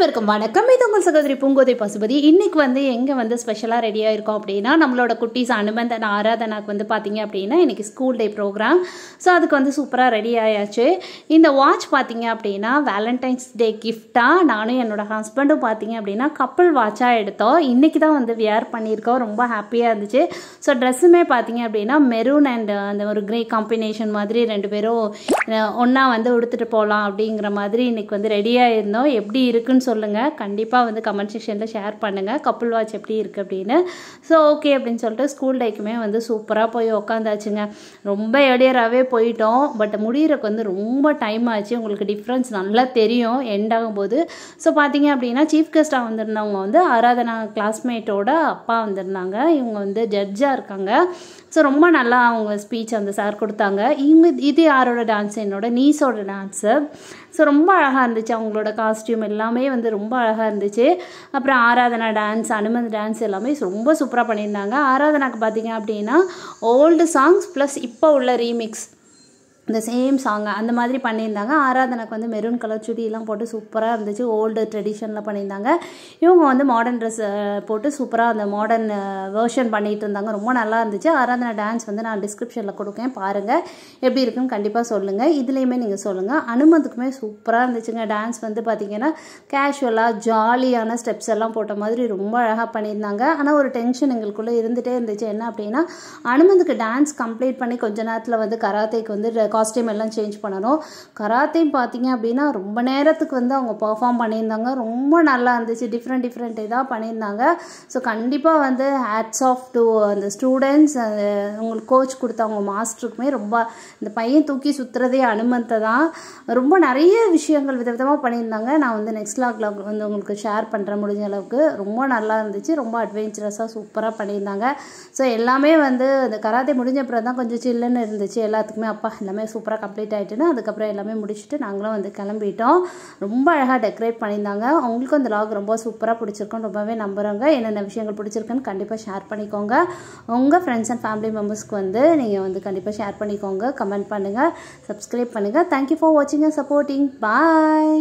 அனைவருக்கும் வணக்கம். இது உங்கள் சகோதரி பூங்கோதை பசுபதி. இன்னைக்கு வந்து எங்கே வந்து ஸ்பெஷலாக ரெடியாக இருக்கோம் அப்படின்னா, நம்மளோட குட்டீஸ் அனுமந்த் அண்ட் ஆராதனாக்கு வந்து பார்த்தீங்க அப்படின்னா இன்றைக்கி ஸ்கூல் டே ப்ரோக்ராம். ஸோ அதுக்கு வந்து சூப்பராக ரெடி ஆயாச்சு. இந்த வாட்ச் பார்த்தீங்க அப்படின்னா வேலண்டைன்ஸ் டே கிஃப்டாக நானும் என்னோடய ஹஸ்பண்டும் பார்த்தீங்க அப்படின்னா கப்பிள் வாட்சாக எடுத்தோம். இன்றைக்கி தான் வந்து வியர் பண்ணியிருக்கோம். ரொம்ப ஹாப்பியாக இருந்துச்சு. ஸோ ட்ரெஸ்ஸுமே பார்த்தீங்க அப்படின்னா மெரூன் அண்ட் அந்த ஒரு கிரே காம்பினேஷன் மாதிரி ரெண்டு பேரும் ஒன்றா வந்து உடுத்துட்டு போகலாம் அப்படிங்கிற மாதிரி இன்றைக்கி வந்து ரெடியாக இருந்தோம். எப்படி இருக்குன்னு சொல்லுங்கள். கண்டிப்பாக வந்து கமெண்ட் செக்ஷனில் ஷேர் பண்ணுங்கள் கப்புள் வாட்ச் எப்படி இருக்குது அப்படின்னு. ஸோ ஓகே அப்படின்னு சொல்லிட்டு ஸ்கூல் டேக்குமே வந்து சூப்பராக போய் உக்காந்தாச்சுங்க. ரொம்ப ஏர்லியராகவே போயிட்டோம். பட் முடிகிறக்கு வந்து ரொம்ப டைம் ஆச்சு. உங்களுக்கு டிஃப்ரென்ஸ் நல்லா தெரியும் எண்ட் ஆகும்போது. ஸோ பார்த்தீங்க அப்படின்னா சீஃப் கெஸ்ட்டாக வந்திருந்தவங்க வந்து ஆராதனா கிளாஸ்மேட்டோட அப்பா வந்திருந்தாங்க. இவங்க வந்து ஜட்ஜாக இருக்காங்க. ஸோ ரொம்ப நல்லா அவங்க ஸ்பீச் அந்த சார் கொடுத்தாங்க. இது யாரோட டான்ஸ்? என்னோட நீஸோட டான்ஸு. ஸோ ரொம்ப அழகாக இருந்துச்சு. அவங்களோட காஸ்டியூம் எல்லாமே வந்து ரொம்ப அழகாக இருந்துச்சு. அப்புறம் ஆராதனா டான்ஸ், அனுமந்த் டான்ஸ் எல்லாமே ரொம்ப சூப்பராக பண்ணியிருந்தாங்க. ஆராதனாக்கு பார்த்தீங்க அப்படின்னா ஓல்டு சாங்ஸ் ப்ளஸ் இப்போ உள்ள ரீமிக்ஸ் இந்த சேம் சாங் அந்த மாதிரி பண்ணியிருந்தாங்க. ஆராதனாக்கு வந்து மெரூன் கலர் சுடியெல்லாம் போட்டு சூப்பராக இருந்துச்சு. ஓல்டு ட்ரெடிஷனில் பண்ணியிருந்தாங்க. இவங்க வந்து மாடர்ன் ட்ரெஸ் போட்டு சூப்பராக அந்த மாடர்ன் வேர்ஷன் பண்ணிகிட்டு இருந்தாங்க. ரொம்ப நல்லா இருந்துச்சு. ஆராதனா டான்ஸ் வந்து நான் டிஸ்கிரிப்ஷனில் கொடுக்கேன், பாருங்கள் எப்படி இருக்குன்னு கண்டிப்பாக சொல்லுங்கள். இதுலேயுமே நீங்கள் சொல்லுங்கள். அனுமந்துக்குமே சூப்பராக இருந்துச்சுங்க. டான்ஸ் வந்து பார்த்திங்கன்னா கேஷுவலாக ஜாலியான ஸ்டெப்ஸ் எல்லாம் போட்ட மாதிரி ரொம்ப அழகாக பண்ணியிருந்தாங்க. ஆனால் ஒரு டென்ஷன் எங்களுக்குள்ளே இருந்துகிட்டே இருந்துச்சு. என்ன அப்படின்னா அனுமந்துக்கு டான்ஸ் கம்ப்ளீட் பண்ணி கொஞ்ச நேரத்தில் வந்து கராத்தேக்கு வந்து காஸ்டியூம் எல்லாம் சேஞ்ச் பண்ணணும். கராத்தையும் பார்த்தீங்க அப்படின்னா ரொம்ப நேரத்துக்கு வந்து அவங்க பர்ஃபார்ம் பண்ணியிருந்தாங்க. ரொம்ப நல்லா இருந்துச்சு. டிஃப்ரெண்ட் இதாக பண்ணியிருந்தாங்க. ஸோ கண்டிப்பாக வந்து ஹேட்ஸ் ஆஃப் டு அந்த ஸ்டூடெண்ட்ஸ், உங்களுக்கு கோச் கொடுத்தவங்க மாஸ்டருக்குமே ரொம்ப. இந்த பையன் தூக்கி சுற்றுறதே அனுமந்தை தான். ரொம்ப நிறைய விஷயங்கள் விதவிதமாக பண்ணியிருந்தாங்க. நான் வந்து நெக்ஸ்ட் வ்ளாக்ல வந்து உங்களுக்கு ஷேர் பண்ணுறேன் முடிஞ்ச அளவுக்கு. ரொம்ப நல்லா இருந்துச்சு. ரொம்ப அட்வென்ச்சரஸாக சூப்பராக பண்ணியிருந்தாங்க. ஸோ எல்லாமே வந்து இந்த கராத்தே முடிஞ்ச அப்புறம் தான் கொஞ்சம் சில்லுன்னு இருந்துச்சு எல்லாத்துக்குமே. அப்பா எல்லாமே சூப்பராக கம்ப்ளீட் ஆகிட்டுன்னு அதுக்கப்புறம் எல்லாமே முடிச்சுட்டு நாங்களும் வந்து கிளம்பிட்டோம். ரொம்ப அழகாக டெக்கரேட் பண்ணியிருந்தாங்க. அவங்களுக்கும் அந்த வ்ளாக் ரொம்ப சூப்பராக பிடிச்சிருக்கும். ரொம்பவே நம்புகிறாங்க. என்னென்ன விஷயங்கள் பிடிச்சிருக்குன்னு கண்டிப்பாக ஷேர் பண்ணிக்கோங்க. உங்கள் ஃப்ரெண்ட்ஸ் அண்ட் ஃபேமிலி மெம்பர்ஸ்க்கு வந்து நீங்கள் வந்து கண்டிப்பாக ஷேர் பண்ணிக்கோங்க. கமெண்ட் பண்ணுங்கள், சப்ஸ்கிரைப் பண்ணுங்கள். தேங்க்யூ ஃபார் வாட்சிங் அண்ட் சப்போர்ட்டிங். பாய்.